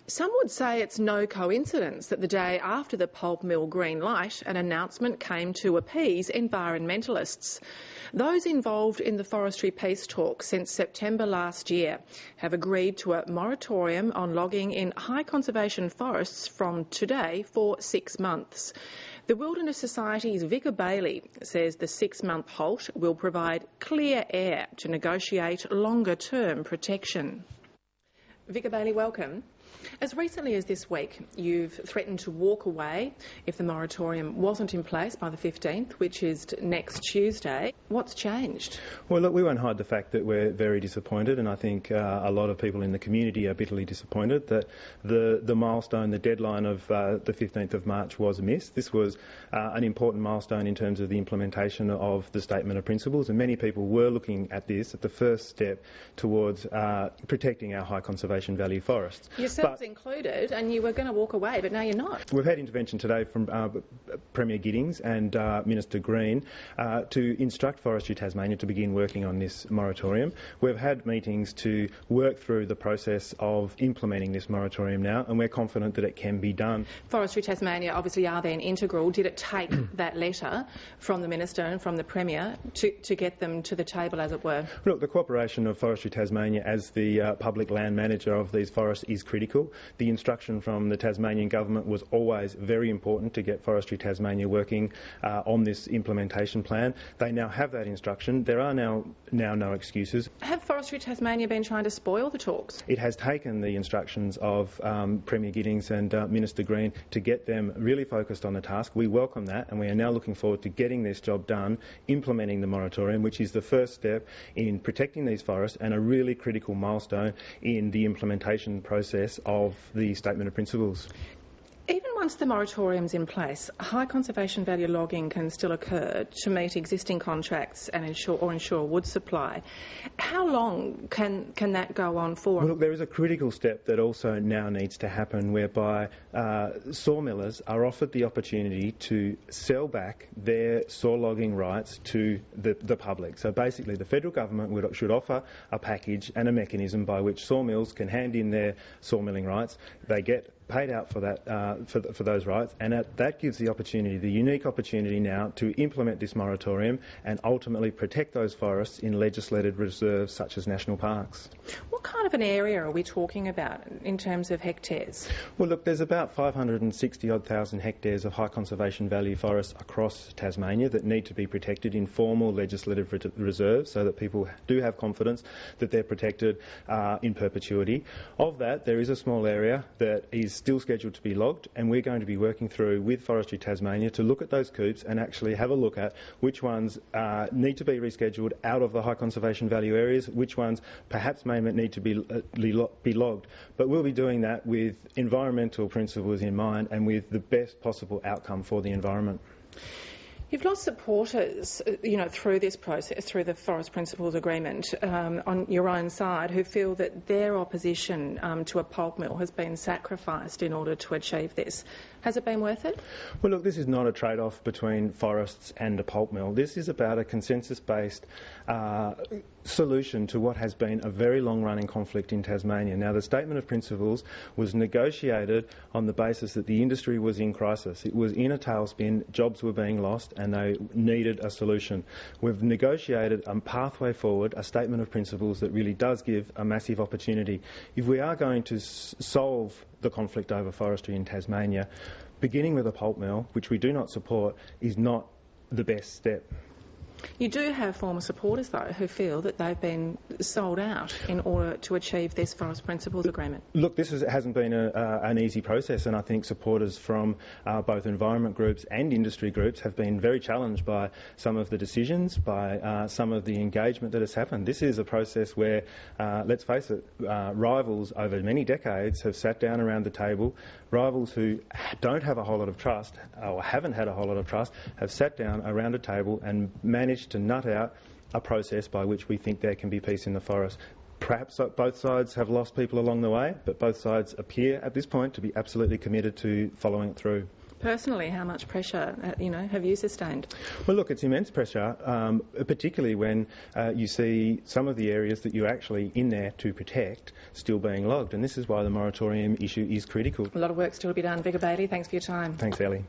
Some would say it's no coincidence that the day after the pulp mill green light, an announcement came to appease environmentalists. Those involved in the forestry peace talks since September last year have agreed to a moratorium on logging in high conservation forests from today for 6 months. The Wilderness Society's Vica Bayley says the 6-month halt will provide clear air to negotiate longer-term protection. Vica Bayley, welcome. As recently as this week, you've threatened to walk away if the moratorium wasn't in place by the 15th, which is next Tuesday. What's changed? Well, look, we won't hide the fact that we're very disappointed, and I think a lot of people in the community are bitterly disappointed that the milestone, the deadline of the 15th of March was missed. This was an important milestone in terms of the implementation of the Statement of Principles, and many people were looking at this as the first step towards protecting our high conservation value forests. Yourselves included, and you were going to walk away, but now you're not. We've had intervention today from Premier Giddings and Minister Green to instruct Forestry Tasmania to begin working on this moratorium. We've had meetings to work through the process of implementing this moratorium now, and we're confident that it can be done. Forestry Tasmania obviously are then integral. Did it take that letter from the Minister and from the Premier to get them to the table, as it were? Look, the cooperation of Forestry Tasmania as the public land manager of these forests is critical. The instruction from the Tasmanian Government was always very important to get Forestry Tasmania working on this implementation plan. They now have that instruction. There are now no excuses. Have Forestry Tasmania been trying to spoil the talks? It has taken the instructions of Premier Giddings and Minister Green to get them really focused on the task. We welcome that, and we are now looking forward to getting this job done, implementing the moratorium, which is the first step in protecting these forests and a really critical milestone in the implementation process of the Statement of Principles. Even once the moratorium's in place, high conservation value logging can still occur to meet existing contracts and ensure wood supply. How long can that go on for? Well, look, there is a critical step that also now needs to happen whereby sawmillers are offered the opportunity to sell back their saw logging rights to the public. So basically the federal government should offer a package and a mechanism by which sawmills can hand in their sawmilling rights. They get paid out for that, for those rights, and that gives the opportunity, the unique opportunity now to implement this moratorium and ultimately protect those forests in legislated reserves such as national parks. What kind of an area are we talking about in terms of hectares? Well, look, there's about 560,000 hectares of high conservation value forests across Tasmania that need to be protected in formal legislative reserves so that people do have confidence that they're protected in perpetuity. Of that, there is a small area that is still scheduled to be logged, and we're going to be working through with Forestry Tasmania to look at those coops and actually have a look at which ones need to be rescheduled out of the high conservation value areas, which ones perhaps may need to be logged. But we'll be doing that with environmental principles in mind and with the best possible outcome for the environment. You've lost supporters, through this process, through the Forest Principles Agreement, on your own side, who feel that their opposition to a pulp mill has been sacrificed in order to achieve this. Has it been worth it? Well, look, this is not a trade-off between forests and a pulp mill. This is about a consensus-based solution to what has been a very long-running conflict in Tasmania. Now, the Statement of Principles was negotiated on the basis that the industry was in crisis. It was in a tailspin, jobs were being lost, and they needed a solution. We've negotiated a pathway forward, a Statement of Principles that really does give a massive opportunity. If we are going to solve the conflict over forestry in Tasmania, beginning with a pulp mill, which we do not support, is not the best step. You do have former supporters, though, who feel that they've been sold out in order to achieve this Forest Principles Agreement. Look, this hasn't been an easy process, and I think supporters from both environment groups and industry groups have been very challenged by some of the decisions, by some of the engagement that has happened. This is a process where, let's face it, rivals over many decades have sat down around the table. Rivals who don't have a whole lot of trust, or haven't had a whole lot of trust, have sat down around a table and managed to nut out a process by which we think there can be peace in the forest. Perhaps both sides have lost people along the way, but both sides appear at this point to be absolutely committed to following it through. Personally, how much pressure, have you sustained? Well, look, it's immense pressure, particularly when you see some of the areas that you're actually in there to protect still being logged, and this is why the moratorium issue is critical. A lot of work still to be done. Vica Bayley, thanks for your time. Thanks, Ellie.